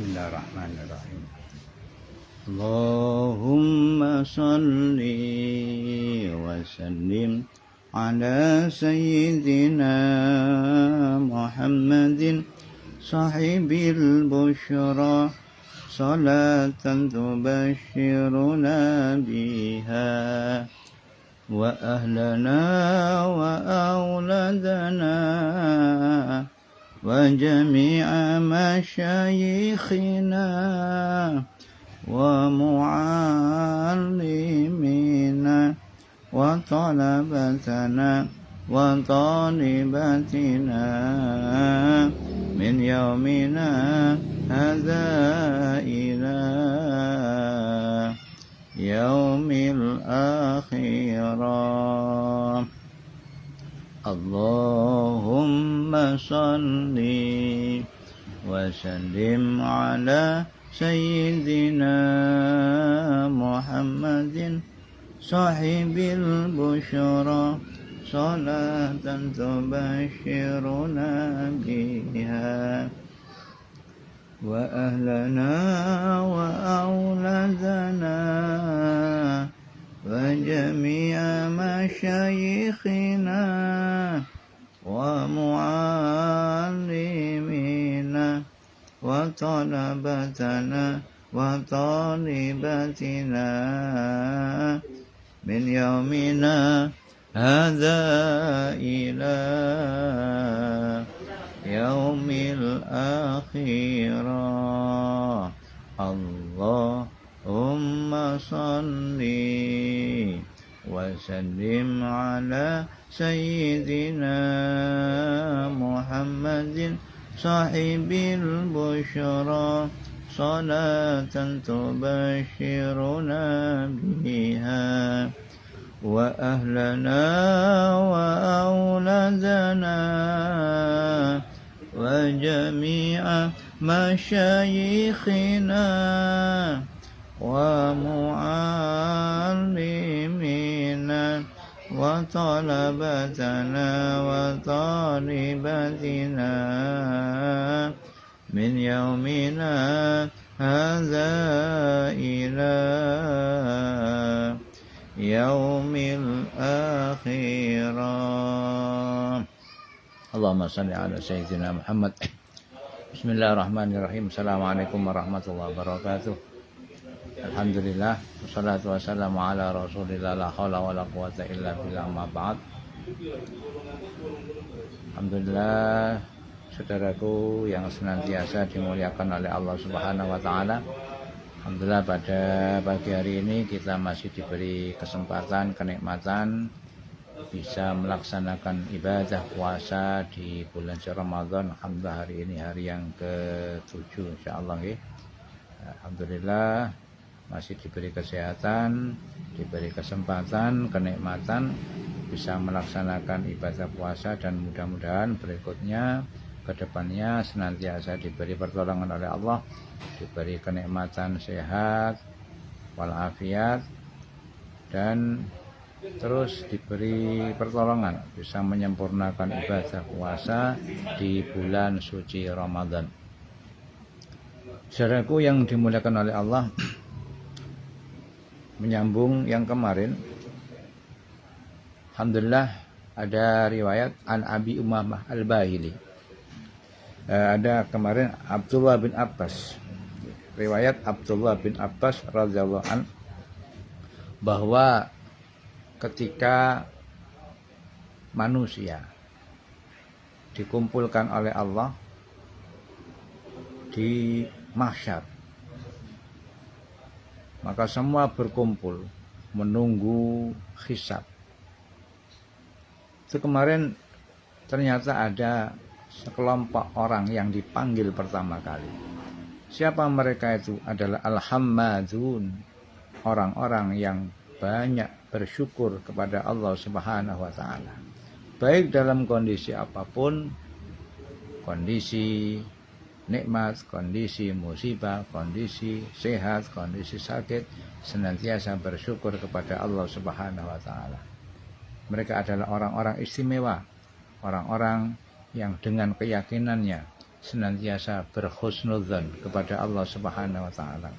Bismillahirrahmanirrahim. Allahumma salli wa sallim ala sayyidina Muhammadin sahibil busyra salatan tubashiruna biha wa ahlana wa auladana wa jami'a masyayikhina wa mu'allimina wa talabatana wa talibatina min yaumina hadza ila yaumil akhirah. Allahumma salli wa sallim ala sayyidina Muhammadin sahibil busyra salatan tubashiruna biha wa ahlana wa auladana wa jami'a masyayikhina wa mu'allimina wa talabatana wa talibatina min yaumina hadza ila yaumil akhirah. Allahumma salli wa sallim ala sayyidina Muhammadin sahibil busyra salatan tubashiruna biha wa ahlana wa auladana wa jami'a masyayikhina wa mu'allimina wa talabatana wa talibatina min yaumina hadza ila yaumil akhirah. Allahumma salli ala sayyidina Muhammad. Bismillahirrahmanirrahim. Assalamualaikum warahmatullahi wabarakatuh. Alhamdulillah, wassalatu wassalamu ala rasulillah, la haula wala quwata illa billah, ma ba'd. Alhamdulillah, saudaraku yang senantiasa dimuliakan oleh Allah Subhanahu wa taala. Alhamdulillah, pada pagi hari ini kita masih diberi kesempatan, kenikmatan bisa melaksanakan ibadah puasa di bulan Ramadan. Alhamdulillah, hari ini hari yang ke-7 insyaallah nggih. Alhamdulillah masih diberi kesehatan, diberi kesempatan, kenikmatan bisa melaksanakan ibadah puasa, dan mudah-mudahan berikutnya ke depannya senantiasa diberi pertolongan oleh Allah, diberi kenikmatan sehat walafiat, dan terus diberi pertolongan bisa menyempurnakan ibadah puasa di bulan suci Ramadan. Saudaraku yang dimuliakan oleh Allah, menyambung yang kemarin, alhamdulillah ada riwayat an Abi Umamah Al-Bahili. Ada kemarin Abdullah bin Abbas, riwayat Abdullah bin Abbas radhiyallahu an, bahwa ketika manusia dikumpulkan oleh Allah di mahsyar, maka semua berkumpul menunggu hisab. Itu kemarin ternyata ada sekelompok orang yang dipanggil pertama kali. Siapa mereka itu? Adalah al-hammadun, orang-orang yang banyak bersyukur kepada Allah Subhanahu wa taala. Baik dalam kondisi apapun, kondisi nikmat, kondisi musibah, kondisi sehat, kondisi sakit, senantiasa bersyukur kepada Allah Subhanahu wa taala. Mereka adalah orang-orang istimewa, orang-orang yang dengan keyakinannya senantiasa berhusnudzon kepada Allah Subhanahu wa taala.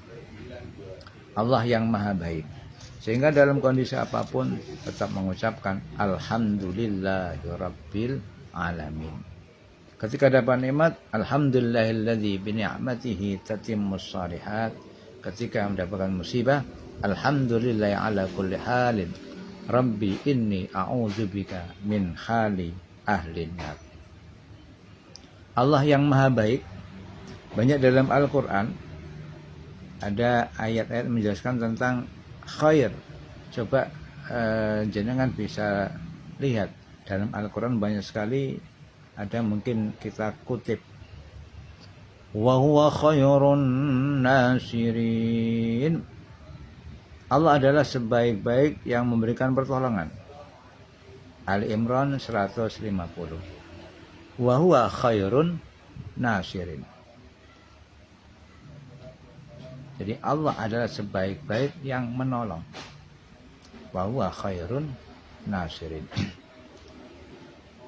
Allah yang maha baik. Sehingga dalam kondisi apapun tetap mengucapkan alhamdulillahirabbil alamin. Ketika dapat nikmat, alhamdulillahilladzi bi ni'matihi tatimmus shalihat. Ketika mendapatkan musibah, alhamdulillahi ala kulli halin. Rabbi inni a'udzubika min hali ahlin nar. Allah yang maha baik. Banyak dalam Al-Quran ada ayat-ayat menjelaskan tentang khair. Coba jenengan bisa lihat dalam Al-Quran banyak sekali, ada mungkin kita kutip, wa huwa khairun nasirin. Allah adalah sebaik-baik yang memberikan pertolongan. Ali Imran 150. Wa huwa khairun nasirin. Jadi Allah adalah sebaik-baik yang menolong. Wa huwa khairun nasirin.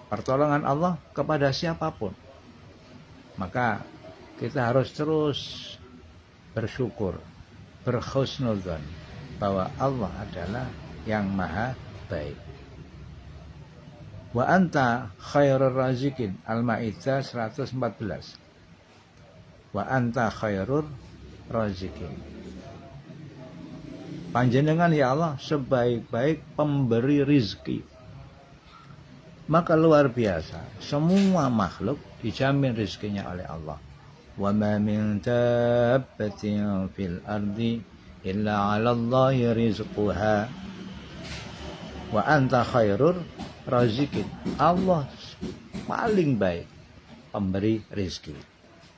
Pertolongan Allah kepada siapapun. Maka kita harus terus bersyukur, berhusnudzon bahwa Allah adalah yang maha baik. Wa anta khairur razikin. Al-Maidah 114. Wa anta khairur razikin. Panjenengan ya Allah sebaik-baik pemberi rizki. Maka luar biasa, semua makhluk dijamin rizkinya oleh Allah. Wa ma min dabbatin fil ardi illa 'ala Allahi rizquha. Wa anta khairur razikin. Allah paling baik pemberi rizki.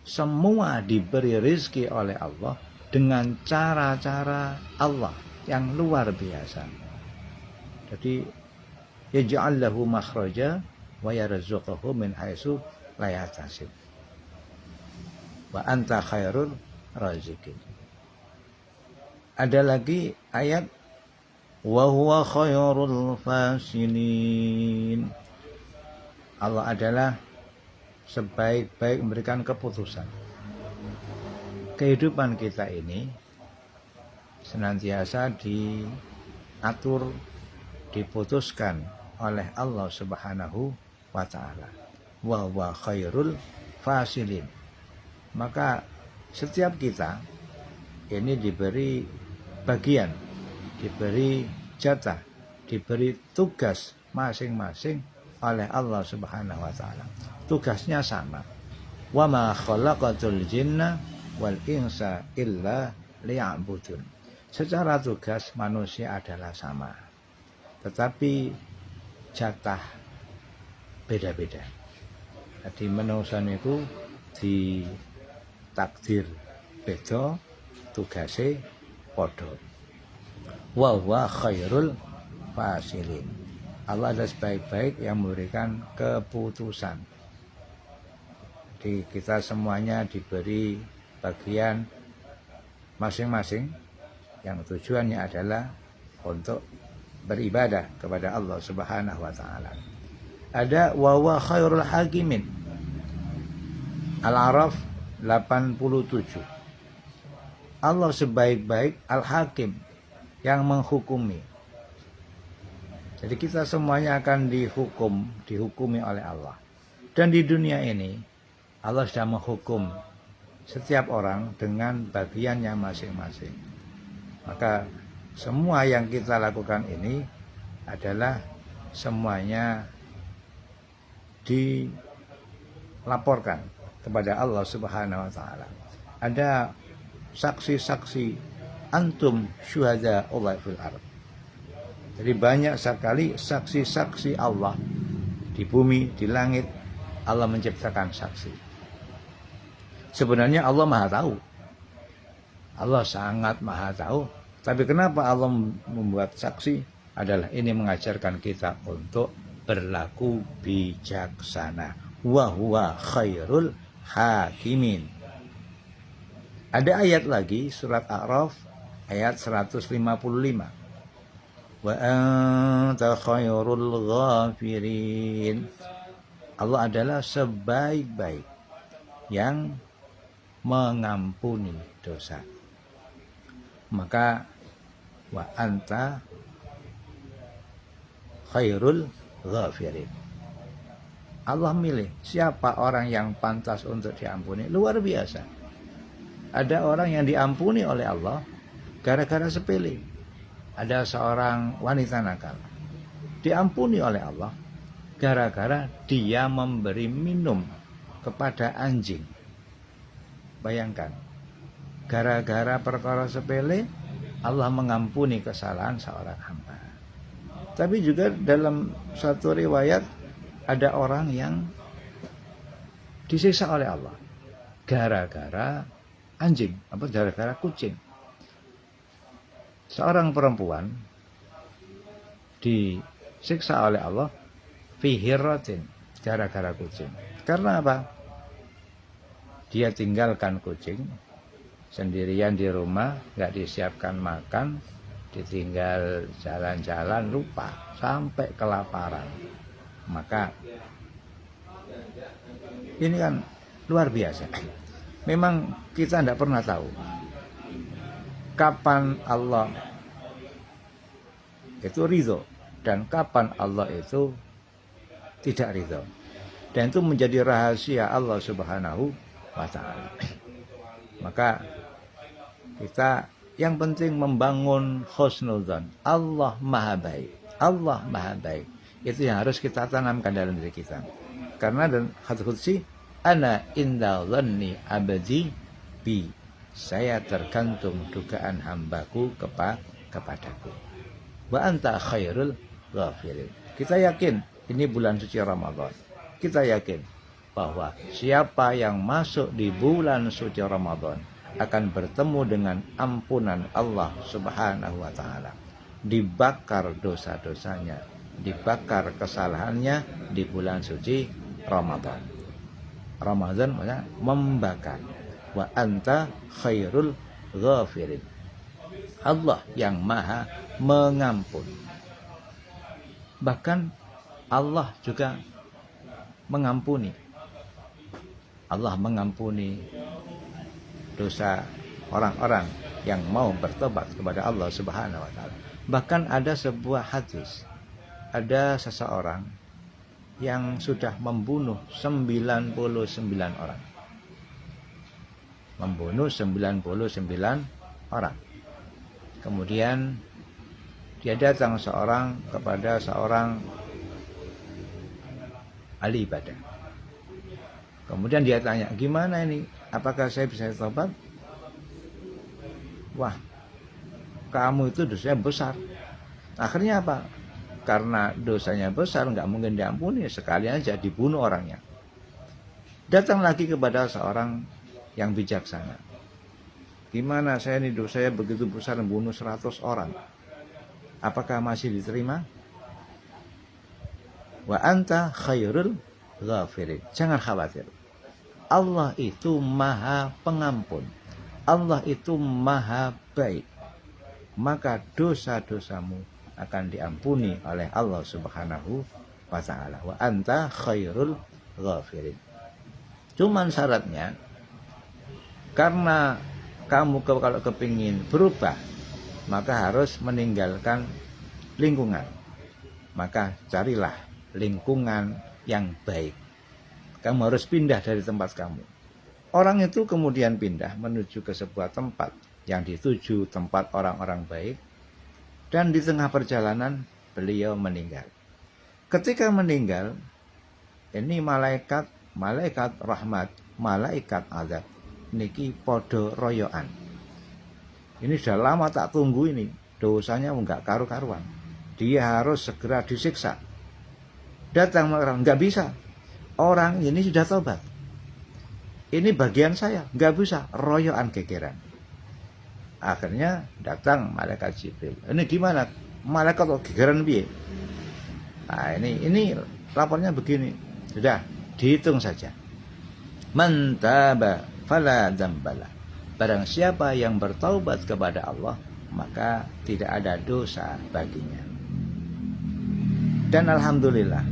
Semua diberi rizki oleh Allah dengan cara-cara Allah yang luar biasa. Jadi yaj'al lahu makhraja wa yarzuquhu min haitsu la yahtasib. Wa anta khairur razikin. Ada lagi ayat wa huwa khairul fasilin. Allah adalah sebaik-baik memberikan keputusan. Kehidupan kita ini senantiasa diatur, diputuskan oleh Allah Subhanahu wa taala. Wa huwa khairul fasilin. Maka setiap kita ini diberi bagian, diberi jatah, diberi tugas masing-masing oleh Allah Subhanahu wa taala. Tugasnya sama. Wa ma khalaqatul jinna wal insa illa liya'budun. Secara tugas manusia adalah sama. Tetapi jatah beda-beda. Jadi manusia niku ditakdir beda, tugase padha. Wa huwa khairul fasilin. Allah adalah sebaik-baik yang memberikan keputusan. Jadi kita semuanya diberi bagian masing-masing yang tujuannya adalah untuk beribadah kepada Allah Subhanahu wa taala. Ada wa huwa khairul hakimin. Al-A'raf 87. Allah sebaik-baik al-hakim yang menghukumi. Jadi kita semuanya akan dihukumi oleh Allah. Dan di dunia ini Allah sudah menghukum setiap orang dengan bagiannya masing-masing. Maka semua yang kita lakukan ini adalah semuanya dilaporkan kepada Allah Subhanahu wa taala. Ada saksi-saksi antum syuhada Allah fil ardh. Jadi banyak sekali saksi-saksi Allah di bumi, di langit. Allah menciptakan saksi. Sebenarnya Allah Maha tahu. Allah sangat Maha tahu. Tapi kenapa Allah membuat saksi? Adalah ini mengajarkan kita untuk berlaku bijaksana. Wa huwa khairul hakimin. Ada ayat lagi surat A'raf ayat 155. Wa anta khairul ghafirin. Allah adalah sebaik-baik yang mengampuni dosa. Maka wa anta khairul ghafirin. Allah milih siapa orang yang pantas untuk diampuni. Luar biasa. Ada orang yang diampuni oleh Allah gara-gara sepele. Ada seorang wanita nakal diampuni oleh Allah gara-gara dia memberi minum kepada anjing. Bayangkan, gara-gara perkara sepele Allah mengampuni kesalahan seorang hamba. Tapi juga dalam satu riwayat ada orang yang disiksa oleh Allah gara-gara anjing, gara-gara kucing. Seorang perempuan disiksa oleh Allah fi hirratin, gara-gara kucing. Karena apa? Dia tinggalkan kucing sendirian di rumah, nggak disiapkan makan, ditinggal jalan-jalan, lupa sampai kelaparan. Maka ini kan luar biasa. Memang kita tidak pernah tahu kapan Allah itu ridho dan kapan Allah itu tidak ridho. Dan itu menjadi rahasia Allah Subhanahu wa ta'ala. Maka kita yang penting membangun husnudzon. Allah maha baik. Allah maha baik. Itu yang harus kita tanamkan dalam diri kita. Karena dalam hadits qudsi, ana inda dhanni abdi bi. Saya tergantung dugaan hambaku kepadaku. Wa anta khairul ghafirin. Kita yakin ini bulan suci Ramadan. Kita yakin bahwa siapa yang masuk di bulan suci Ramadan akan bertemu dengan ampunan Allah Subhanahu wa ta'ala. Dibakar dosa-dosanya, dibakar kesalahannya di bulan suci Ramadan. Ramadan maksudnya membakar. Wa anta khairul ghafirin. Allah yang maha mengampun. Bahkan Allah juga mengampuni. Allah mengampuni dosa orang-orang yang mau bertobat kepada Allah Subhanahu wa ta'ala. Bahkan ada sebuah hadis, ada seseorang yang sudah membunuh 99 orang. Membunuh 99 orang. Kemudian dia datang kepada seorang ahli ibadah. Kemudian dia tanya, gimana ini? Apakah saya bisa tobat? Wah, kamu itu dosanya besar. Akhirnya apa? Karena dosanya besar, nggak mungkin diampuni. Sekali aja dibunuh orangnya. Datang lagi kepada seorang yang bijaksana. Gimana saya ini dosanya begitu besar, membunuh 100 orang. Apakah masih diterima? Wa anta khairul ghafirin. Jangan khawatir. Allah itu maha pengampun. Allah itu maha baik. Maka dosa-dosamu akan diampuni oleh Allah Subhanahu wa ta'ala. Wa anta khairul ghafirin. Cuman syaratnya, karena kamu kalau kepingin berubah, maka harus meninggalkan lingkungan. Maka carilah lingkungan yang baik. Kamu harus pindah dari tempat kamu. Orang itu kemudian pindah menuju ke sebuah tempat yang dituju tempat orang-orang baik. Dan di tengah perjalanan beliau meninggal. Ketika meninggal, ini malaikat rahmat, malaikat azab, niki podo royoan. Ini sudah lama tak tunggu ini, dosanya enggak karu-karuan. Dia harus segera disiksa. Datang orang, enggak bisa. Orang ini sudah tobat. Ini bagian saya, enggak bisa, royoan gegeran. Akhirnya datang malaikat Jibril. Ini gimana? Malaikat kok gegeran piye? Nah, ini lapornya begini. Sudah, dihitung saja. Man taba fala dzambala. Barang siapa yang bertaubat kepada Allah, maka tidak ada dosa baginya. Dan alhamdulillah,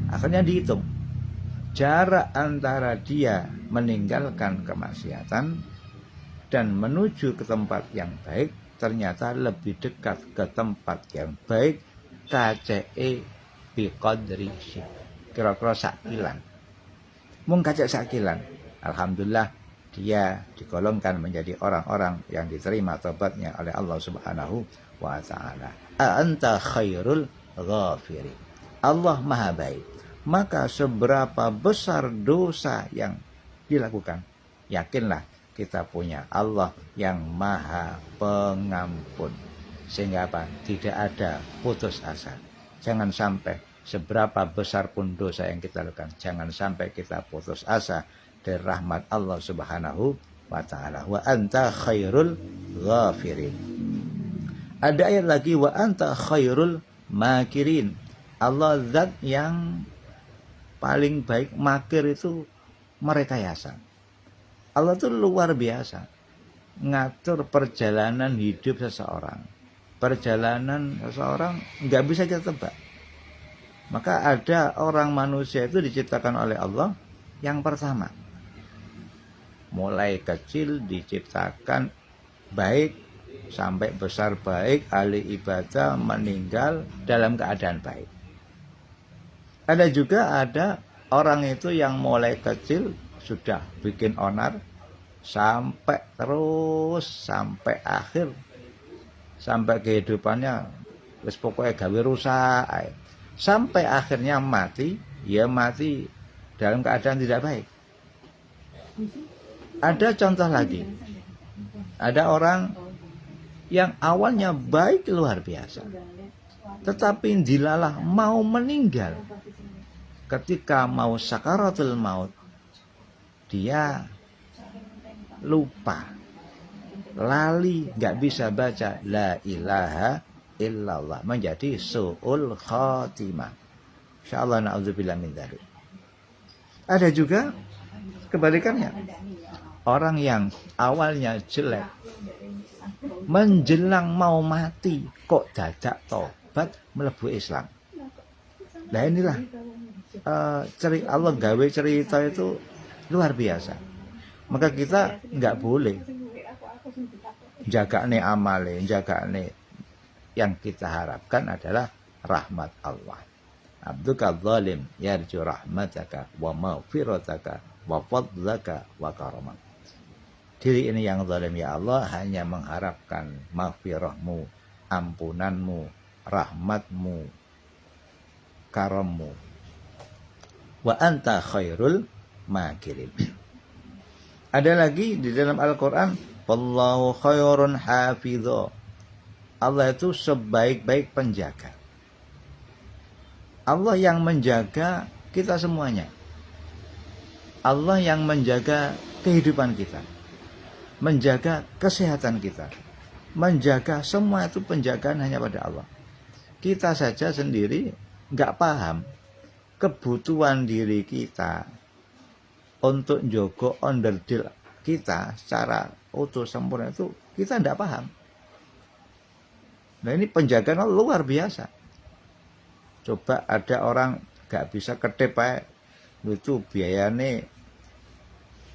akhirnya dihitung. jarak antara dia meninggalkan kemaksiatan dan menuju ke tempat yang baik ternyata lebih dekat ke tempat yang baik KCE biqadri kira-kira sakilan. Mung kacek sakilan. Alhamdulillah dia digolongkan menjadi orang-orang yang diterima tobatnya oleh Allah Subhanahu wa taala. Anta khairul ghafirin. Allah Maha baik. Maka seberapa besar dosa yang dilakukan, yakinlah kita punya Allah yang Maha Pengampun. Sehingga apa? Tidak ada putus asa. Jangan sampai seberapa besar pun dosa yang kita lakukan, jangan sampai kita putus asa dari rahmat Allah Subhanahu wa taala. Wa anta khairul ghafirin. Ada ayat lagi, wa anta khairul makirin. Allah zat yang paling baik. Makir itu merekayasa. Allah itu luar biasa ngatur perjalanan hidup seseorang. Perjalanan seseorang nggak bisa kita tebak. Maka ada orang manusia itu diciptakan oleh Allah yang pertama. Mulai kecil diciptakan baik sampai besar baik, ahli ibadah, meninggal dalam keadaan baik. Ada juga ada orang itu yang mulai kecil sudah bikin onar sampai terus sampai akhir, sampai kehidupannya wis pokoknya gawe rusak sampai akhirnya mati, ya mati dalam keadaan tidak baik. Ada contoh lagi, ada orang yang awalnya baik luar biasa, tetapi dilalah mau meninggal. Ketika mau sakaratul maut, dia lupa, lali, nggak bisa baca la ilaha illallah, menjadi su'ul khatimah. Insyaallah na'udzubillah min dzalik. Ada juga kebalikannya, orang yang awalnya jelek, menjelang mau mati kok dadak tobat mlebu Islam. Nah inilah Allah gawe cerita itu luar biasa. Maka kita nggak boleh jaga amale, jaga yang kita harapkan adalah rahmat Allah. Abduka zalim yarju rahmataka wa maghfirataka wa fadlaka wa karamak. Diri ini yang zalim ya Allah hanya mengharapkan maghfirahmu, ampunanmu, rahmatmu, karammu. Wa anta khairul makirin. Ada lagi di dalam Al-Quran, wallahu khairun hafidho. Allah itu sebaik-baik penjaga. Allah yang menjaga kita semuanya. Allah yang menjaga kehidupan kita, menjaga kesehatan kita, menjaga semua itu penjagaan hanya pada Allah. Kita saja sendiri nggak paham kebutuhan diri kita untuk jogo onderdil kita secara utuh sempurna itu kita nggak paham. Nah ini penjagaan Allah luar biasa. Coba ada orang nggak bisa kedip itu biayanya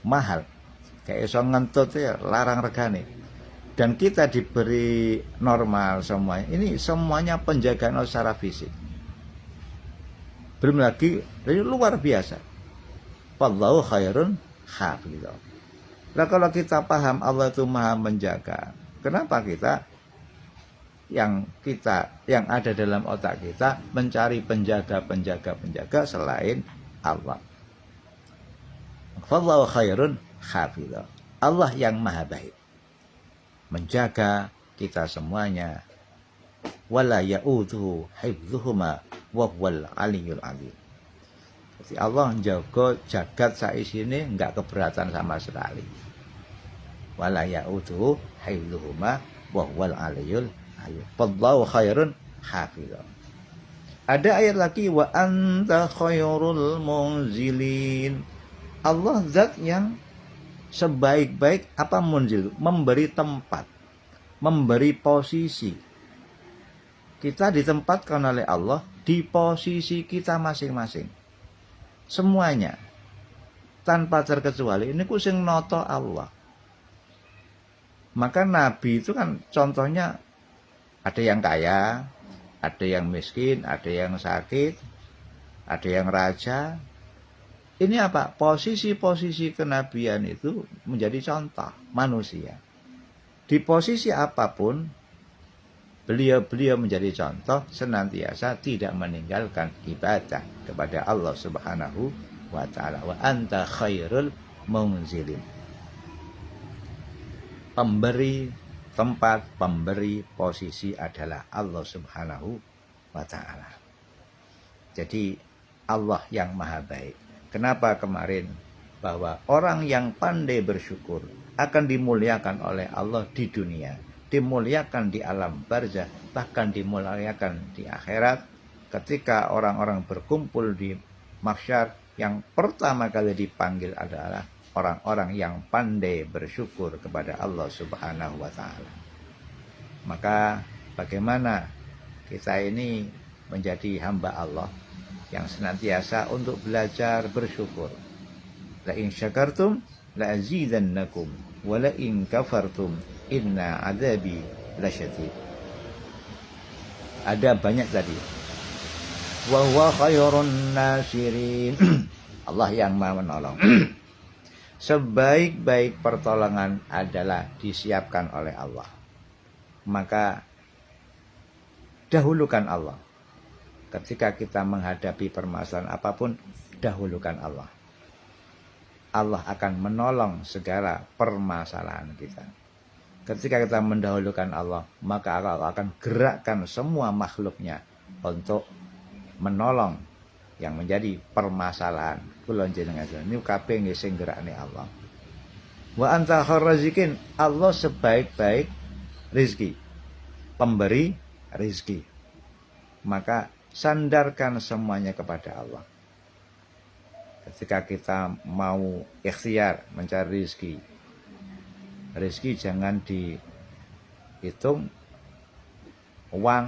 mahal, kayak iso ngentut ya larang regane. Dan kita diberi normal semuanya. Ini semuanya penjagaan Allah secara fisik. Belum lagi ini luar biasa. Wallahu khairun hafidho. Nah kalau kita paham Allah itu maha menjaga, kenapa kita yang ada dalam otak kita mencari penjaga selain Allah? Wallahu khairun hafidho. Allah yang maha baik menjaga kita semuanya. Wala ya'udhu hifdhuhuma wa huwal aliyyul azim. Jadi Allah jaga jagat saisine enggak keberatan sama sekali. Wala ya'udhu hifdhuhuma wa huwal aliyyul azim. Wallahu khairun hafidho. Ada ayat lagi, wa anta khairul munzilin. Allah zat yang sebaik-baik apa munzil, memberi tempat, memberi posisi. Kita ditempatkan oleh Allah di posisi kita masing-masing. Semuanya. tanpa terkecuali ini ku sing nata Allah. Maka nabi itu kan contohnya ada yang kaya, ada yang miskin, ada yang sakit, ada yang raja. Ini apa? Posisi-posisi kenabian itu menjadi contoh manusia. Di posisi apapun, beliau menjadi contoh senantiasa tidak meninggalkan ibadah kepada Allah Subhanahu wa ta'ala. Wa anta khairul munzilin. Pemberi tempat, pemberi posisi adalah Allah Subhanahu wa ta'ala. Jadi Allah yang maha baik. Kenapa kemarin bahwa orang yang pandai bersyukur akan dimuliakan oleh Allah di dunia, dimuliakan di alam barzah, bahkan dimuliakan di akhirat. Ketika orang-orang berkumpul di mahsyar, yang pertama kali dipanggil adalah orang-orang yang pandai bersyukur kepada Allah Subhanahu wa ta'ala. Maka bagaimana kita ini menjadi hamba Allah yang senantiasa untuk belajar bersyukur. La in syakartum la azidannakum wa la in kafartum inna adzabi lasyadid. Ada banyak tadi. Wa huwa khairun nasirin. Allah yang Maha menolong. Sebaik-baik pertolongan adalah disiapkan oleh Allah. Maka dahulukan Allah. Ketika kita menghadapi permasalahan apapun, dahulukan Allah. Allah akan menolong segala permasalahan kita. Ketika kita mendahulukan Allah, maka Allah akan gerakkan semua makhluknya untuk menolong yang menjadi permasalahan. Kula jenengan niku kabeh nggih sing gerakne Allah. Wa anta khairazikin, Allah sebaik-baik rezeki, pemberi rezeki. Maka sandarkan semuanya kepada Allah. Ketika kita mau ikhtiar mencari rezeki jangan dihitung uang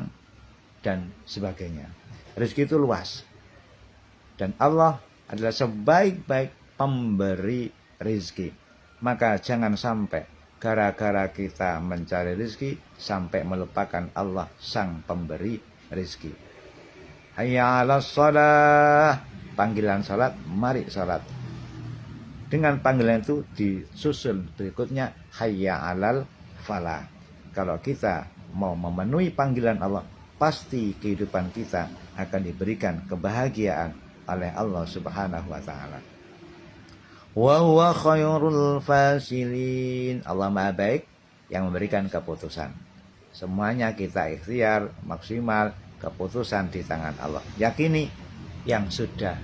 dan sebagainya. Rezeki itu luas. Dan Allah adalah sebaik-baik pemberi rezeki. Maka jangan sampai gara-gara kita mencari rezeki sampai melupakan Allah sang pemberi rezeki. Hayya 'alas shalah, panggilan salat, mari salat. Dengan panggilan itu disusul berikutnya hayya 'alal falah. Kalau kita mau memenuhi panggilan Allah, pasti kehidupan kita akan diberikan kebahagiaan oleh Allah Subhanahu wa ta'ala. Wa huwa khairul fasilin. Allah Maha baik yang memberikan keputusan. Semuanya kita ikhtiar maksimal, keputusan di tangan Allah. Yakini yang sudah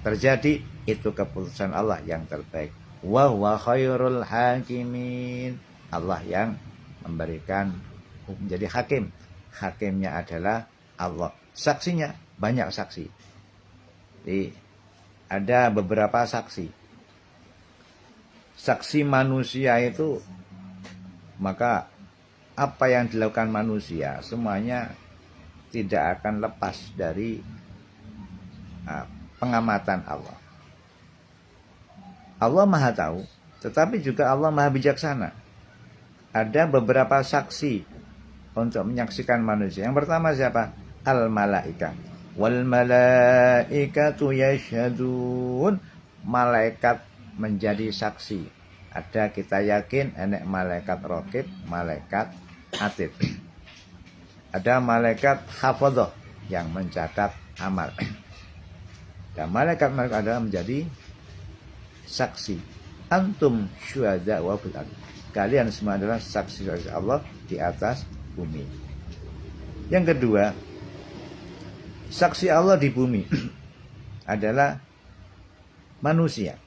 terjadi itu keputusan Allah yang terbaik. Wa huwa khairul hakimin. Allah yang memberikan menjadi hakim. Hakimnya adalah Allah. Saksinya banyak saksi. Jadi ada beberapa saksi. Saksi manusia itu, maka apa yang dilakukan manusia semuanya tidak akan lepas dari pengamatan Allah. Allah Maha tahu, tetapi juga Allah Maha bijaksana. Ada beberapa saksi untuk menyaksikan manusia. Yang pertama siapa? Al-malaika. Wal malaikatu yashhadun. Malaikat menjadi saksi. Ada kita yakin enek malaikat raqib, malaikat atid. Ada malaikat hafadhah yang mencatat amal. Dan malaikat-malaikat adalah menjadi saksi. Antum syuhada wa fil ardh. Kalian semua adalah saksi Allah di atas bumi. Yang kedua, saksi Allah di bumi adalah manusia.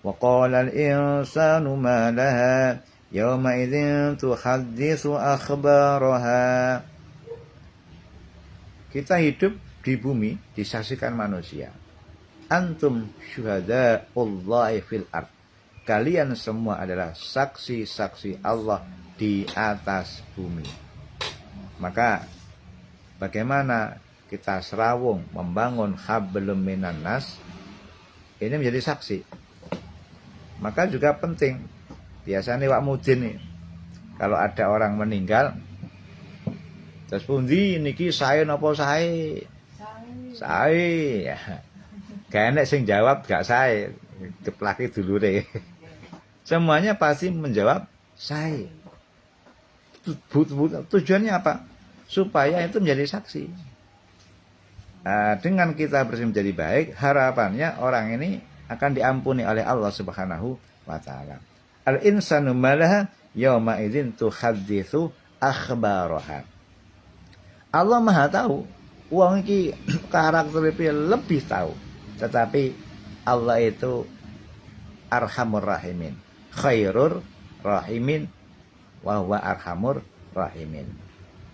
Wa qala al-insanu ma laha yawma idzin tuhadditsu akhbaraha. Kita hidup di bumi disaksikan manusia. Antum syuhada'ullahi fil ardh. Kalian semua adalah saksi-saksi Allah di atas bumi. Maka bagaimana kita serawung membangun hablum minan nas, ini menjadi saksi. Maka juga penting. Biasanya Wak Mudin nih, kalau ada orang meninggal, terus pundi niki sae napa sae? Sae. Gak enek sing jawab gak sae. Keplaki dulure. Semuanya pasti menjawab sae. Tujuannya apa? Supaya itu menjadi saksi. Dengan kita bersih menjadi baik, harapannya orang ini akan diampuni oleh Allah Subhanahu wa taala. Al-insanu malaha yauma idzin tuhaditsu akhbaraha. Allah Maha tahu, wong iki karakternya lebih tahu. Tetapi Allah itu Arhamur Rahimin, Khairur Rahimin, wa huwa Arhamur Rahimin.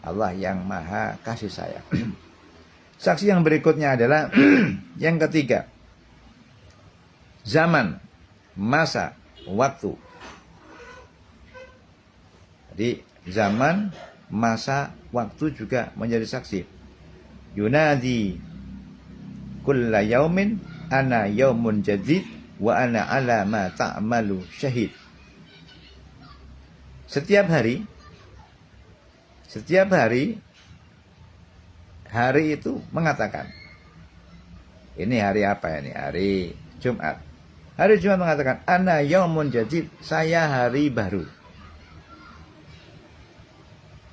Allah yang Maha kasih sayang. Saksi yang berikutnya adalah yang ketiga. Zaman, masa, waktu. Jadi zaman, masa, waktu juga menjadi saksi. Yunadi kulla yaumin ana yaumun jadid wa ana ala ma ta'malu syahid. Setiap hari itu mengatakan, ini hari apa ini? Hari Jumat. Hari Jumat mengatakan, ana yaumun jadid, saya hari baru.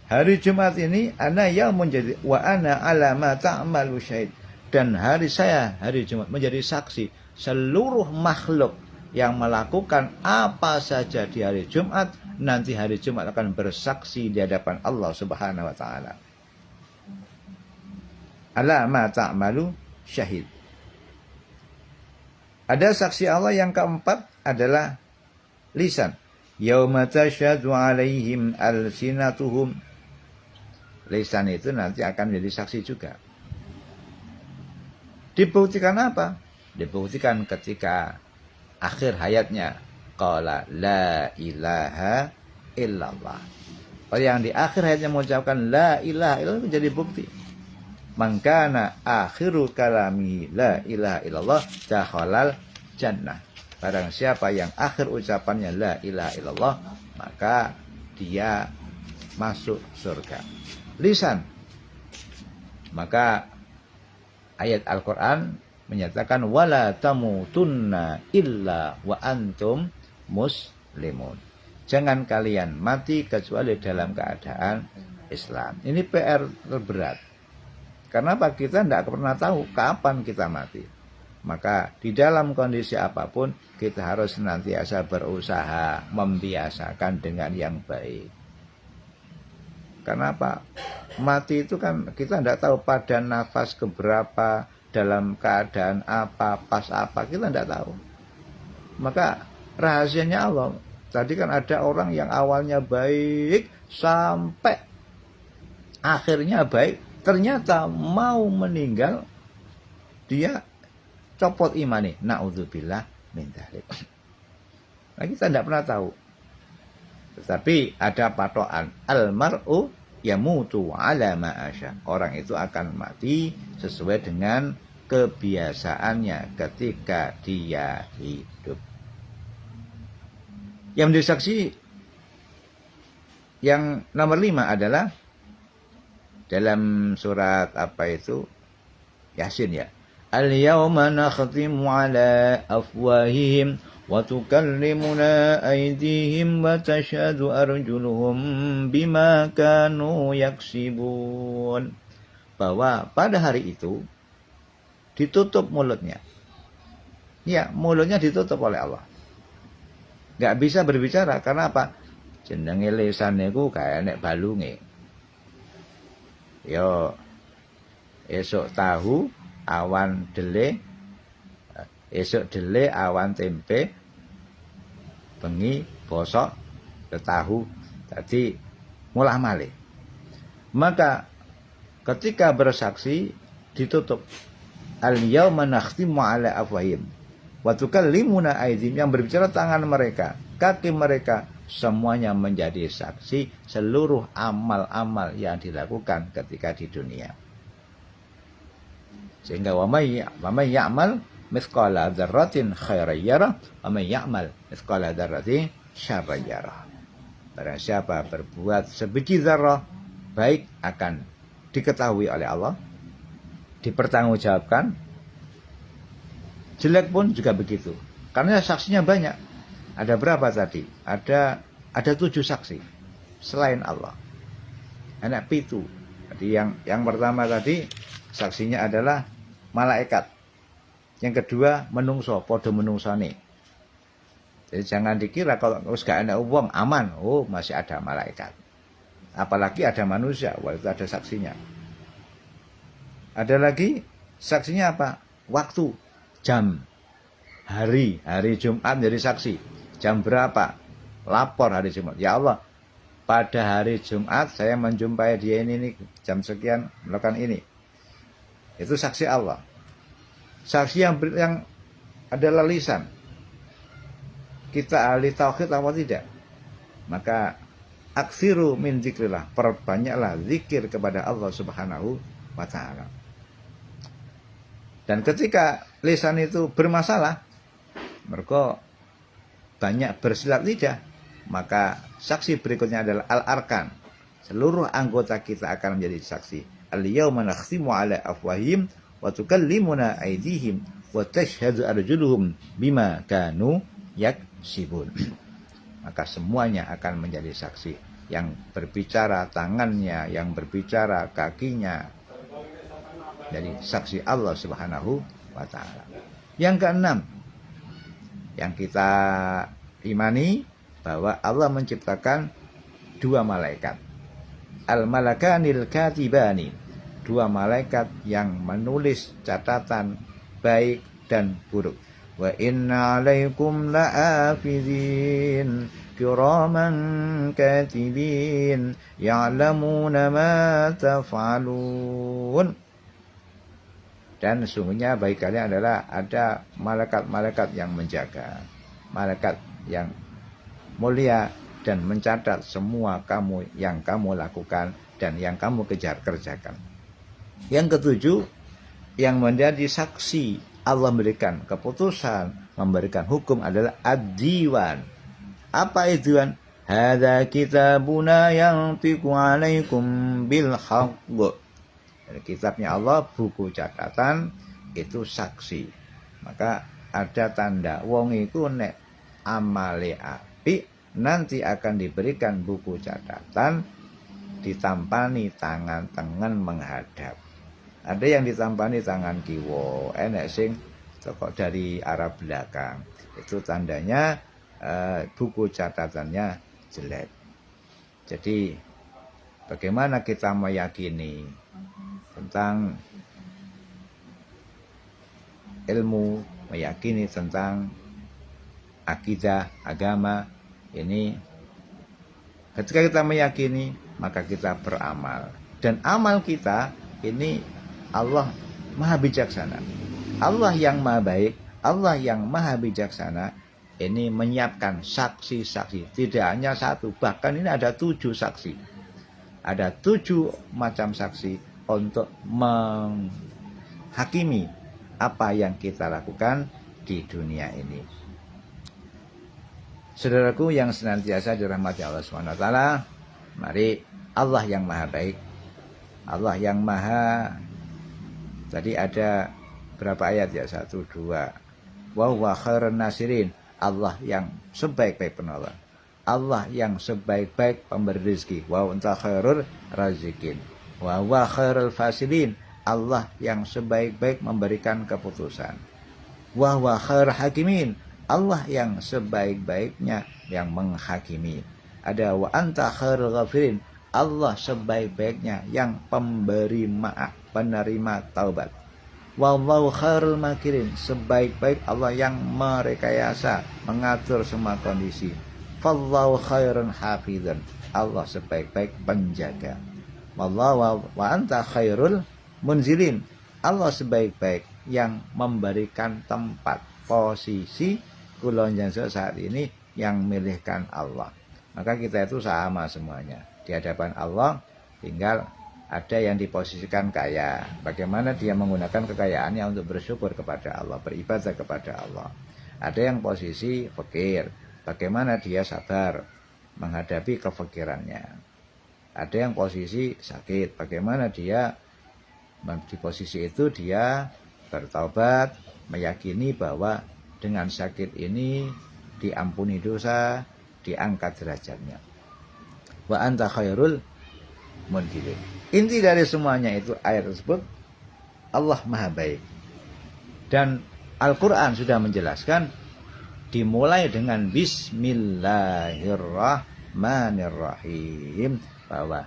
Hari Jumat ini, ana yaumun jadid wa ana ala ma ta'malu syahid. Dan hari saya, hari Jumat, menjadi saksi seluruh makhluk yang melakukan apa saja di hari Jumat, nanti hari Jumat akan bersaksi di hadapan Allah Subhanahu wa taala. Ala ma ta'malu syahid. Ada saksi Allah yang keempat adalah lisan. Yauma tashhadu 'alaihim alsinatuhum. Lisan itu nanti akan menjadi saksi juga. Dibuktikan apa? Dibuktikan ketika akhir hayatnya qala la ilaha illallah. Orang yang di akhir hayatnya mengucapkan la ilaha illallah menjadi bukti. Mangkana akhiru kalami la ilaha illallah dakhalal jannah. Barang siapa yang akhir ucapannya la ilaha illallah, maka dia masuk surga. Lisan. Maka ayat Al-Quran menyatakan wala tamutunna illa wa antum muslimun. Jangan kalian mati kecuali dalam keadaan Islam. Ini PR terberat. Kenapa? Kita tidak pernah tahu kapan kita mati. Maka di dalam kondisi apapun kita harus senantiasa berusaha membiasakan dengan yang baik. Kenapa? Mati itu kan kita tidak tahu pada nafas keberapa, dalam keadaan apa, pas apa, kita tidak tahu. Maka rahasianya Allah. Tadi kan ada orang yang awalnya baik sampai akhirnya baik, ternyata mau meninggal dia copot imani. Na'udzubillah min dzalik. Nah, kita tidak pernah tahu. Tetapi ada patokan al-mar'u yamutu ala ma asya. Orang itu akan mati sesuai dengan kebiasaannya ketika dia hidup. Yang menjadi saksi yang nomor 5 adalah dalam surat apa itu? Yasin ya. Al-yawma nakhtimu ala afwahihim wa tukallimuna aydihim wa tashhadu arjuluhum bima kanu yaksibun. Bahwa pada hari itu ditutup mulutnya. Ya, mulutnya ditutup oleh Allah. Gak bisa berbicara karena apa? Jenenge lisan niku kayak nek balunge. Yo esok tahu awan dele, esok dele awan tempe, bengi bosok tahu, tadi mulah malih. Maka ketika bersaksi ditutup. Al-yawma nakhtimu ala afwahim wa tukallimuna aydihim, yang berbicara tangan mereka, kaki mereka, semuanya menjadi saksi seluruh amal-amal yang dilakukan ketika di dunia. Sehingga wa may ya'mal mithqala dzarratin khairan yarah wa may ya'mal mithqala dzarratin syarran yarah. Barang siapa berbuat sebiji zarrah baik akan diketahui oleh Allah, dipertanggungjawabkan. Jelek pun juga begitu. Karena saksinya banyak. Ada berapa tadi? Ada 7 saksi selain Allah. Anak pitu. Jadi yang pertama tadi saksinya adalah malaikat. Yang kedua menungso, podo menungsone. Jadi jangan dikira kalau gak ada uang aman, oh masih ada malaikat. Apalagi ada manusia, wah itu ada saksinya. Ada lagi saksinya apa? Waktu, jam, hari Jumat jadi saksi. Jam berapa? Lapor hari Jumat. Ya Allah, pada hari Jumat saya menjumpai dia ini nih, jam sekian melakukan ini. Itu saksi Allah. Saksi yang adalah lisan. Kita ahli tauhid apa tidak? Maka aksiru min zikrillah, perbanyaklah zikir kepada Allah Subhanahu wa ta'ala. Dan ketika lisan itu bermasalah, mereka banyak bersilat lidah, maka saksi berikutnya adalah al-arkan. Seluruh anggota kita akan menjadi saksi. Al-yawma nakhtimu ala afwahim wa tukallimuna aydihim wa tashhadu arjuluhum bima kanu yaksibun. Maka semuanya akan menjadi saksi. Yang berbicara tangannya, yang berbicara kakinya. Jadi saksi Allah Subhanahu wa ta'ala. Yang keenam, yang kita imani bahwa Allah menciptakan 2 malaikat. Al-malakanil katibani, 2 malaikat yang menulis catatan baik dan buruk. Wa inna alaikum la'afidhin kiraman katibin ya'lamuna ma taf'alun. Dan sesungguhnya bagi kalian adalah ada malaikat-malaikat yang menjaga, malaikat yang mulia dan mencatat semua yang kamu lakukan dan yang kamu kerjakan. Yang ketujuh, yang menjadi saksi Allah memberikan keputusan, memberikan hukum adalah ad-diwan. Apa itu? Hadza kitabuna yantiqu 'alaikum bil haqq. Kitabnya Allah, buku catatan itu saksi. Maka ada tanda wong iku nek amale apik nanti akan diberikan buku catatan ditampani tangan tengen menghadap. Ada yang ditampani tangan kiwa, enek sing toko dari arah belakang. Itu tandanya buku catatannya jelek. Jadi bagaimana kita meyakini tentang ilmu, meyakini tentang akidah, agama ini? Ketika kita meyakini, maka kita beramal. Dan amal kita ini Allah maha bijaksana. Allah yang maha baik, Allah yang maha bijaksana ini menyiapkan saksi-saksi. Tidak hanya 1, bahkan ini ada 7 saksi. Ada 7 macam saksi untuk menghakimi apa yang kita lakukan di dunia ini. Saudaraku yang senantiasa dirahmati Allah SWT, mari Allah yang maha baik, Allah yang maha, tadi ada berapa ayat ya? 1, 2. Wa huwa khairun nasirin, Allah yang sebaik-baik penolong, Allah yang sebaik-baik pemberi rezeki. Wa anta khairur razikin. Wa huwa khairul fasilin, Allah yang sebaik-baik memberikan keputusan. Wa huwa khairul hakimin, Allah yang sebaik-baiknya yang menghakimi. Ada wa anta khairul ghafirin, Allah sebaik-baiknya yang pemberi maaf, penerima taubat. Wallahu khairul makirin, sebaik-baik Allah yang merekayasa, mengatur semua kondisi. Fallahu khairun hafizan, Allah sebaik-baik penjaga. Wallahu wa anta khairul munzilin, Allah sebaik-baik yang memberikan tempat, posisi kulon jangan saat ini yang milihkan Allah. Maka kita itu sama semuanya di hadapan Allah, tinggal ada yang diposisikan kaya. Bagaimana dia menggunakan kekayaannya untuk bersyukur kepada Allah, beribadah kepada Allah. Ada yang posisi fakir, bagaimana dia sabar menghadapi kefikirannya. Ada yang posisi sakit, bagaimana dia di posisi itu dia bertaubat, meyakini bahwa dengan sakit ini diampuni dosa, diangkat derajatnya. Wa anta khairul munzilin. Inti dari semuanya itu ayat tersebut, Allah Maha Baik. Dan Al-Quran sudah menjelaskan dimulai dengan Bismillahirrahmanirrahim, bahwa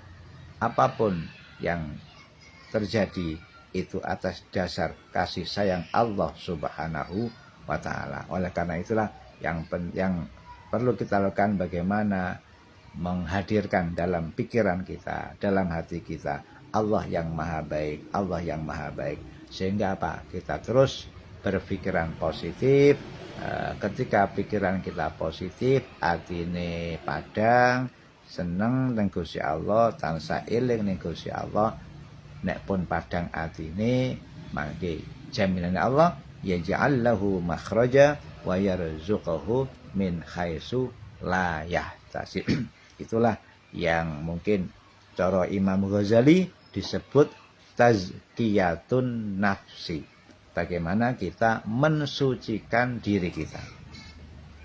apapun yang terjadi itu atas dasar kasih sayang Allah Subhanahu wa Ta'ala. Oleh karena itulah yang perlu kita lakukan, bagaimana menghadirkan dalam pikiran kita, dalam hati kita, Allah yang Maha Baik, Allah yang Maha Baik. Sehingga apa? Kita terus berpikiran positif. Ketika pikiran kita positif, atine padang, seneng ning Gusti Allah, tansah eling ning Gusti Allah, nek pun padang atine, mangke jaminane Allah, yaj'al lahu makhraja wa yarzuquhu min haitsu la yahtasib. Itulah yang mungkin cara Imam Ghazali disebut tazkiyatun nafsi. Bagaimana kita mensucikan diri kita.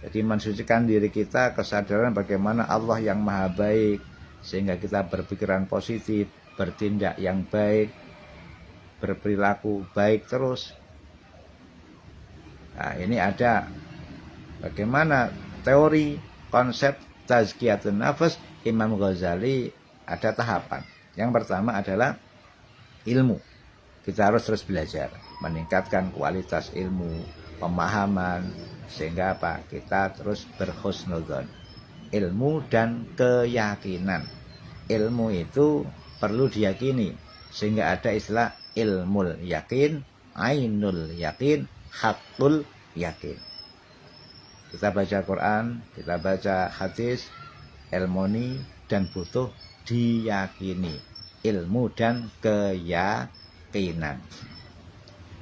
Jadi mensucikan diri kita, kesadaran bagaimana Allah yang Maha Baik, sehingga kita berpikiran positif, bertindak yang baik, berperilaku baik terus. Nah, ini ada bagaimana teori konsep tazkiyatun nafs Imam Ghazali, ada tahapan. Yang pertama adalah ilmu. Kita harus terus belajar, meningkatkan kualitas ilmu, pemahaman, sehingga apa? Kita terus berhusnudzon. Ilmu dan keyakinan. Ilmu itu perlu diyakini, sehingga ada istilah ilmul yakin, ainul yakin, hakul yakin. Kita baca Quran, kita baca hadis, ilmoni, dan butuh diyakini. Ilmu dan keyakinan.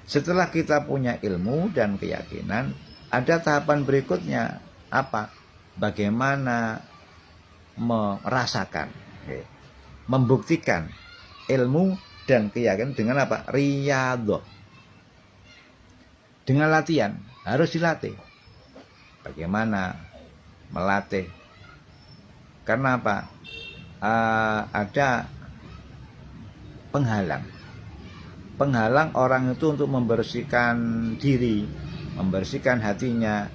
Setelah kita punya ilmu dan keyakinan, ada tahapan berikutnya. Apa? Bagaimana merasakan, membuktikan ilmu dan keyakinan dengan apa? Riyadhah. Dengan latihan, harus dilatih. Bagaimana melatih? Karena apa? Ada penghalang orang itu untuk membersihkan diri, membersihkan hatinya.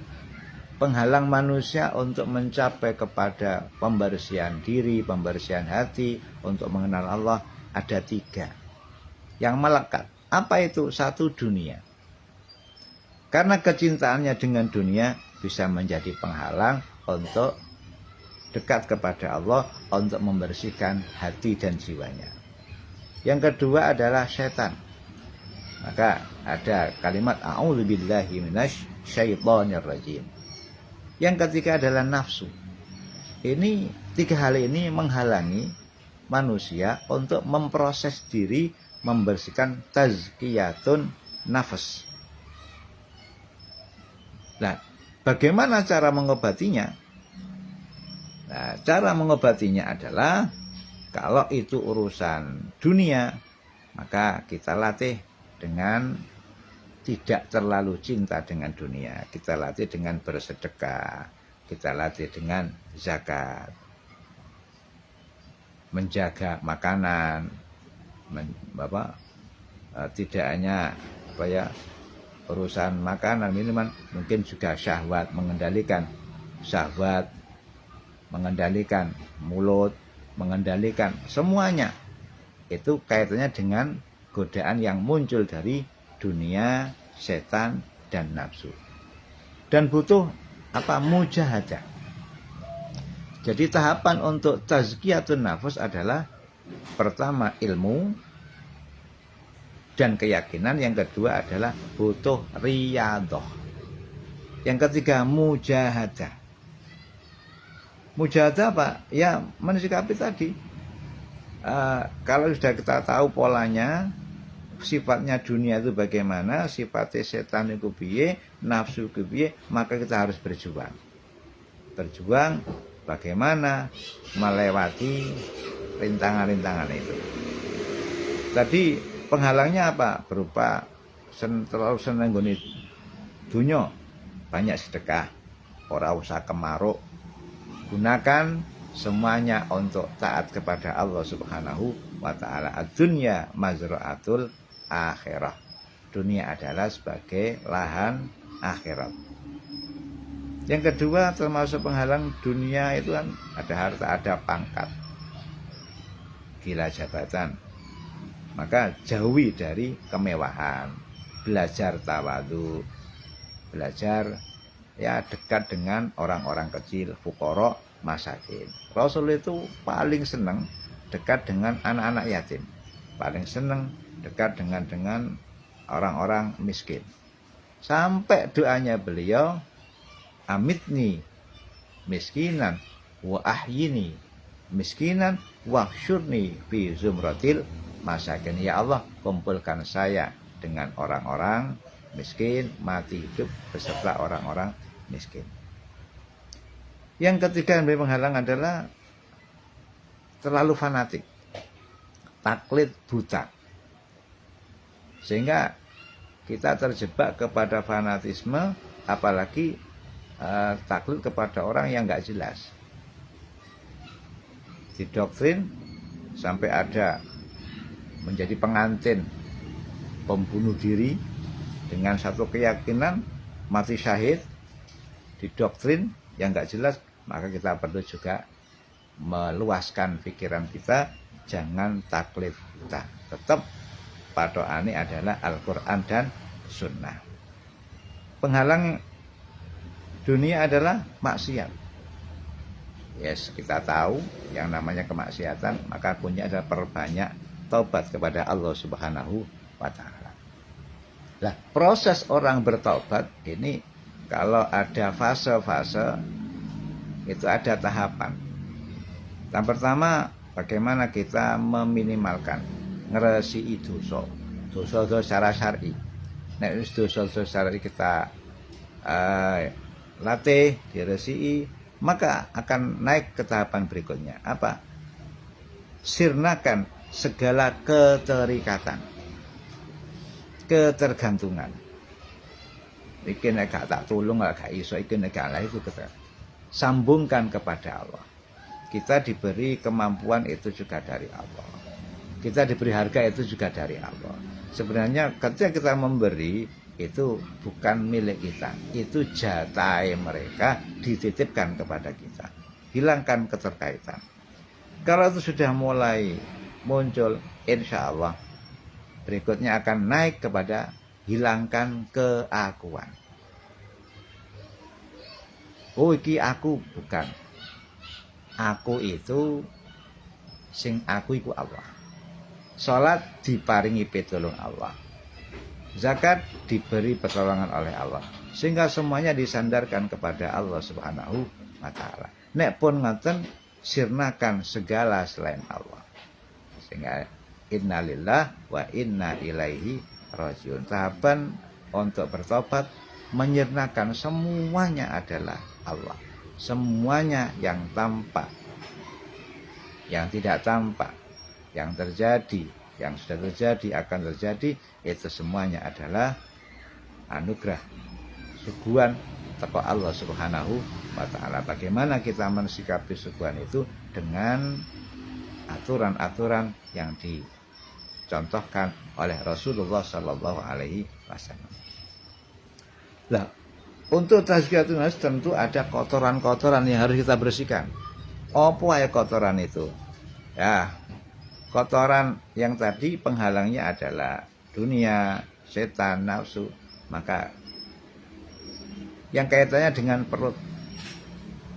Penghalang manusia untuk mencapai kepada pembersihan diri, pembersihan hati, untuk mengenal Allah ada 3 yang melekat. Apa itu? 1, dunia. Karena kecintaannya dengan dunia bisa menjadi penghalang untuk dekat kepada Allah, untuk membersihkan hati dan jiwanya. Yang kedua adalah setan. Maka ada kalimat a'udzubillahi minasyaitonirrajim. Yang ketiga adalah nafsu. Ini 3 hal ini menghalangi manusia untuk memproses diri, membersihkan tazkiyatun nafs. Nah, bagaimana cara mengobatinya? Nah, cara mengobatinya adalah, kalau itu urusan dunia, maka kita latih dengan tidak terlalu cinta dengan dunia. Kita latih dengan bersedekah, kita latih dengan zakat, menjaga makanan, tidak hanya urusan makanan, minuman, mungkin juga syahwat, mengendalikan syahwat, mengendalikan mulut, mengendalikan semuanya. Itu kaitannya dengan godaan yang muncul dari dunia, setan, dan nafsu. Dan butuh apa? Mujahadah. Jadi tahapan untuk tazkiyatun nafs adalah pertama ilmu dan keyakinan, yang kedua adalah butuh riyadhah, yang ketiga mujahadah. Mujahadah apa? Ya mensikapi tadi. Kalau sudah kita tahu polanya, sifatnya dunia itu bagaimana, sifatnya setan itu piye, nafsu itu piye, maka kita harus berjuang. berjuang bagaimana melewati rintangan-rintangan itu. Tadi penghalangnya apa? Berupa terlalu seneng goni dunya, banyak sedekah, ora usah kemaruk, gunakan semuanya untuk taat kepada Allah Subhanahu wa ta'ala. Ad-dunya mazra'atul akhirah. Dunia adalah sebagai lahan akhirat. Yang kedua, termasuk penghalang dunia itu kan ada harta, ada pangkat, gila jabatan. Maka jauhi dari kemewahan, belajar tawadhu, belajar ya dekat dengan orang-orang kecil, fuqara, masakin. Rasul itu paling senang dekat dengan anak-anak yatim, paling senang dekat dengan orang-orang miskin. Sampai doanya beliau, amitni miskinan wa ahyini miskinan wa syurni fi zumratil masakin. Ya Allah, kumpulkan saya dengan orang-orang miskin, mati hidup beserta orang-orang miskin. Yang ketiga yang menjadi penghalang adalah terlalu fanatik, taklid buta, sehingga kita terjebak kepada fanatisme, apalagi taklid kepada orang yang nggak jelas. Didoktrin sampai ada menjadi pengantin pembunuh diri dengan satu keyakinan mati syahid, didoktrin yang nggak jelas. Maka kita perlu juga meluaskan pikiran kita, jangan taklid buta. Tetap patokannya adalah Al-Quran dan Sunnah. Penghalang dunia adalah maksiat. Yes, kita tahu yang namanya kemaksiatan, maka punya adalah perbanyak taubat kepada Allah Subhanahu wa ta'ala. Nah, proses orang bertaubat ini kalau ada fase-fase, itu ada tahapan. Yang pertama, bagaimana kita meminimalkan ngeresi dosa secara syar'i. Nah, dosa syar'i kita latih, diresi, maka akan naik ke tahapan berikutnya. Apa? Sirnakan segala keterikatan, ketergantungan. Iki nek tak tulung gak iso, iki nek gak itu kita sambungkan kepada Allah. Kita diberi kemampuan itu juga dari Allah. Kita diberi harga itu juga dari Allah. Sebenarnya ketika kita memberi itu bukan milik kita, itu jatah mereka dititipkan kepada kita. Hilangkan keterkaitan. Kalau itu sudah mulai muncul, insya Allah berikutnya akan naik kepada hilangkan keakuan. Oh, iki aku, bukan. Aku itu sing aku iku Allah. Salat diparingi pitulung Allah. Zakat diberi pertolongan oleh Allah. Sehingga semuanya disandarkan kepada Allah Subhanahu wa ta'ala. Nek pun ngoten, sirnakan segala selain Allah. Sehingga innalillah wa inna ilaihi rajiun. Tahapan untuk bertobat menyirnakan semuanya adalah Allah. Semuanya yang tampak, yang tidak tampak, yang terjadi, yang sudah terjadi, akan terjadi, itu semuanya adalah anugerah, suguhan teko Allah Subhanahu wa ta'ala. Bagaimana kita mensikapi suguhan itu dengan aturan-aturan yang dicontohkan oleh Rasulullah Sallallahu Alaihi Wasallam. Nah, untuk tazkiyatun nafs tentu ada kotoran-kotoran yang harus kita bersihkan. Apa ya kotoran itu? Ya, kotoran yang tadi penghalangnya adalah dunia, setan, nafsu. Maka yang kaitannya dengan perut,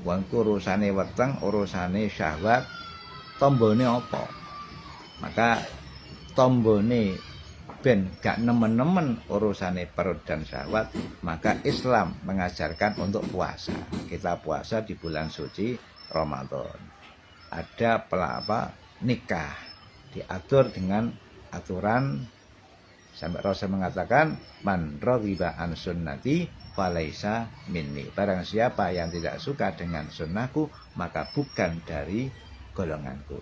wangku urusane weteng, urusane syahwat, tombone apa? Maka tombone ben gak nemen-nemen urusane perut dan syahwat, maka Islam mengajarkan untuk puasa. Kita puasa di bulan suci Ramadan. Ada nikah, diatur dengan aturan Sampai Rasul mengatakan, man raghiba an sunnati falaisa minni. Barang siapa yang tidak suka dengan sunnahku, maka bukan dari golonganku.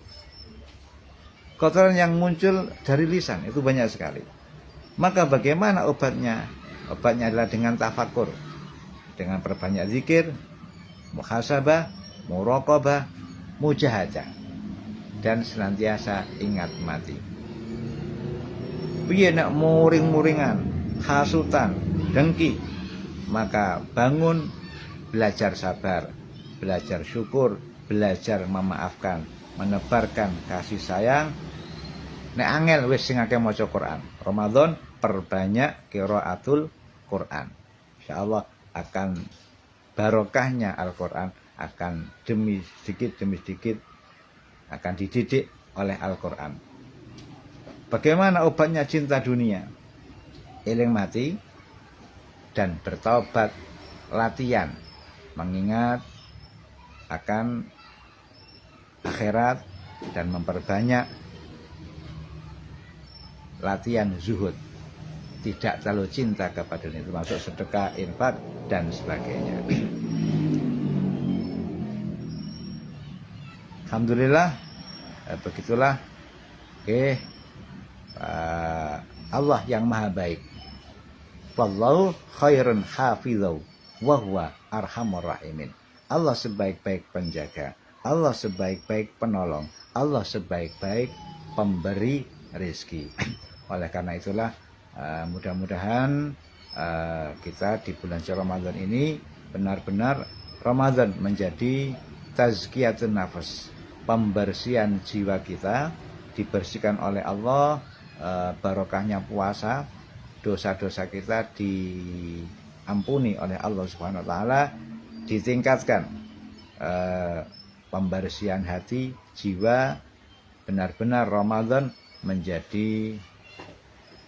Kotoran yang muncul dari lisan itu banyak sekali. Maka bagaimana obatnya? Obatnya adalah dengan tafakur, dengan perbanyak zikir, muhasabah, muraqabah, mujahadah, dan senantiasa ingat mati. Piye nak muring-muringan, hasutan, dengki, maka bangun, belajar sabar, belajar syukur, belajar memaafkan, menebarkan kasih sayang. Nek angel wis sing akeh maca Quran. Ramadan perbanyak qiraatul Quran. Insyaallah akan barokahnya Al-Quran, akan demi sedikit akan dididik oleh Al-Quran. Bagaimana obatnya cinta dunia? Eling mati dan bertaubat, latihan mengingat akan akhirat dan memperbanyak latihan zuhud, tidak terlalu cinta kepada dunia, termasuk sedekah, infak dan sebagainya. Alhamdulillah, begitulah. Allah yang maha baik. Wallahu khairun hafizau wa huwa arhamur rahimin. Allah sebaik-baik penjaga, Allah sebaik-baik penolong, Allah sebaik-baik pemberi rezeki. Oleh karena itulah mudah-mudahan kita di bulan Ramadan ini benar-benar Ramadan menjadi tazkiyatun nafas, pembersihan jiwa kita, dibersihkan oleh Allah, barokahnya puasa, dosa-dosa kita diampuni oleh Allah Subhanahu wa taala, ditingkatkan pembersihan hati, jiwa. Benar-benar Ramadan menjadi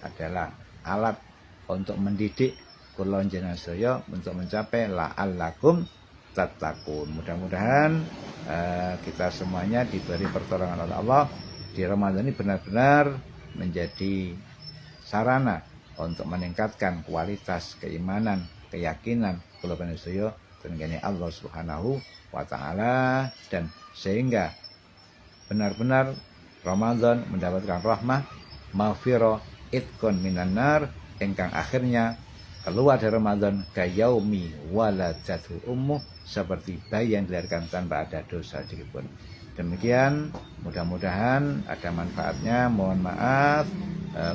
adalah alat untuk mendidik kula njenengan sedaya untuk mencapai la'allakum tattaqun. Mudah-mudahan kita semuanya diberi pertolongan oleh Allah di Ramadan ini benar-benar menjadi sarana untuk meningkatkan kualitas keimanan, keyakinan kula sedaya tenggene Allah Subhanahu wa taala, dan sehingga benar-benar Ramadan mendapatkan rahmah, maghfirah, itqun minan nar, ingkang akhirnya keluar dari Ramadan kayaumi waladatu ummuh, seperti bayi yang dilahirkan tanpa ada dosa sedikitpun. Demikian, mudah-mudahan ada manfaatnya. Mohon maaf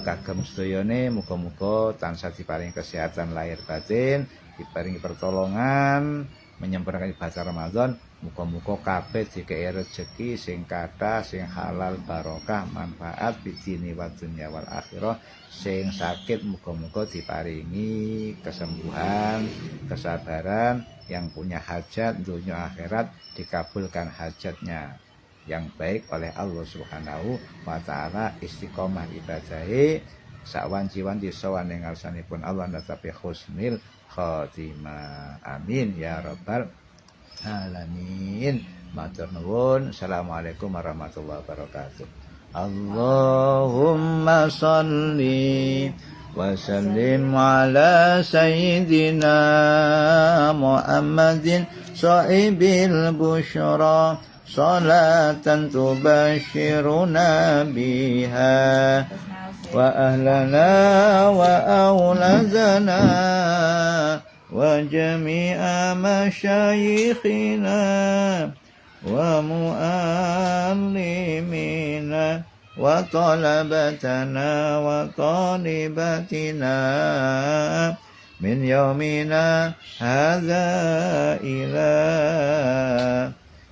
kagem sedayane, muga-muga tansah diparingi kesehatan lahir batin, diparingi pertolongan menyempurnakan ibadah Ramadan. Muga-muga kabeh dikei rezeki sing kathah, sing halal, barokah, manfaat bidini wa dunya wal akhirah. Sing sakit muga-muga diparingi kesembuhan, kesabaran. Yang punya hajat dunia akhirat dikabulkan hajatnya yang baik oleh Allah Subhanahu wa taala, istiqomah ibadahe sawanci-wanci sawan ing ngarsanipun Allah natapi husnil khotimah. Amin ya rabbal alamin. Matur nuwun. Assalamualaikum warahmatullahi wabarakatuh. Allahumma shalli wa sallim ala sayyidina Muhammadin sahibil busyra salatan tubashiruna biha wa ahlana wa auladana wa jami'a masyayikhina wa muallimina wa talabatana wa talibatina min yaumina hadza ila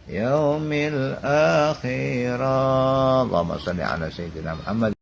yaumil akhirah. Allahumma salli ala sayyidina Muhammad.